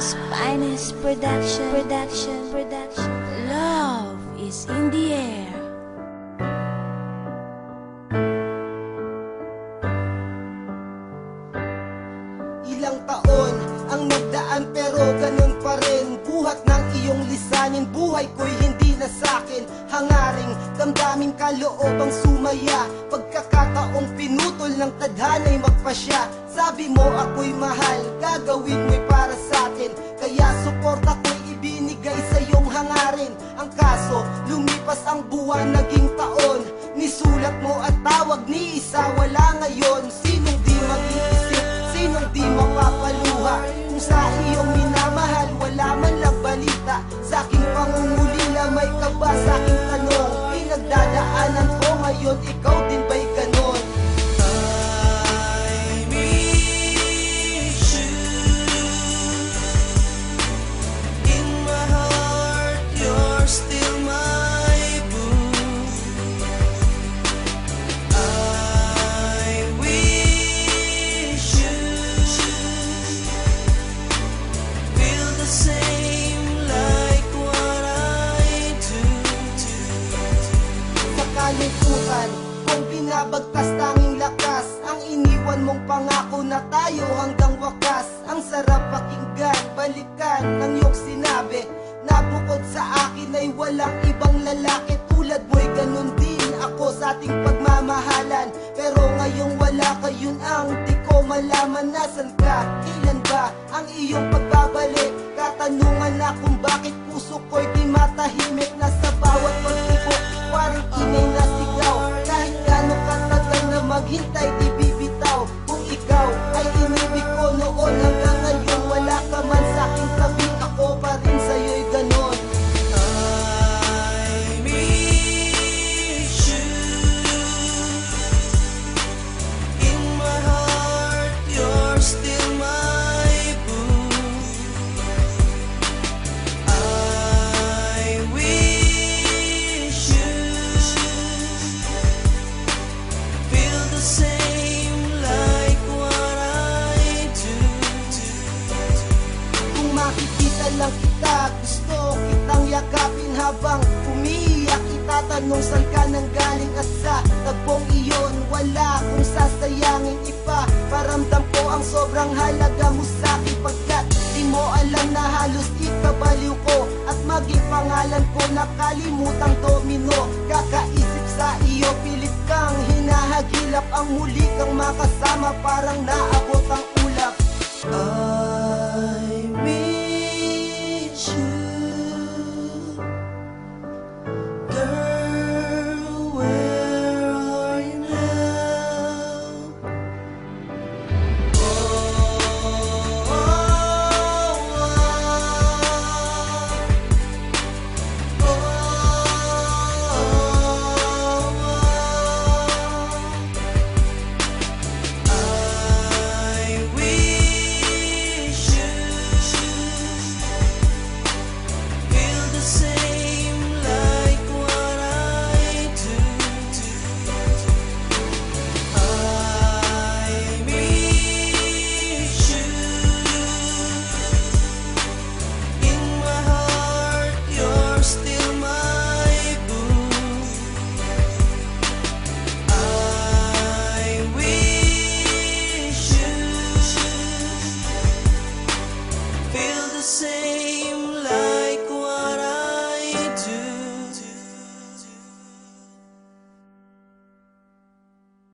Finest production. Love is in the air. Ilang taon ang nagdaan pero ganun pa rin. Buhat ng iyong lisanin, buhay ko'y hindi na sa'kin. Hangaring, damdaming kaloobang sumaya. Pagkakataong pinutol ng tadhana'y magpasya. Sabi mo ako'y mahal, gagawin mo'y para sa'kin. Kaya suporta ko'y ibinigay sa iyong hangarin. Ang kaso, lumipas ang buwan, naging taon. Nisulat mo at tawag ni isa, wala ngayon. Sinong di mag-iisip, sinong di mapapaluha? Kung sa iyong minamahal, wala man lang balita. Sa aking pangungulila, may kaba sa aking tanong. Pinagdadaanan ko ngayon, ikaw din ba'y ganon? Kung binabagtas tanging lakas, ang iniwan mong pangako na tayo hanggang wakas. Ang sarap pakinggan, balikan ng iyong sinabi, na bukod sa akin ay walang ibang lalaki. Tulad mo'y ganun din ako sa ating pagmamahalan. Pero ngayong wala ka, yun ang di ko malaman. Nasan ka? Kailan ba ang iyong pagbabalik? Katanungan na kung bakit puso ko'y di matahimik. Nasa bawat pagtibok, parang inay na sigaw. Kahit gano'ng katagal na maghintay, di bibitaw. Kung ikaw ay inibig ko noon, hanggang ngayon wala ka man sa'king tabi, ako pa rin sa'yo'y ganon. Lang kita, gusto kitang yakapin habang umiiyak. Itatanong saan ka nang galing at sa tagpong iyon wala kong sasayangin ipa. Paramdam ko ang sobrang halaga mo sa'kin, pagkat di mo alam na halos ikabaliw ko. At maging pangalan ko nakalimutang domino. Kakaisip sa iyo, pilit kang hinahagilap. Ang muli kang makasama, parang naabot ang ulap. I miss you, girl, where are you now? Same like what I do.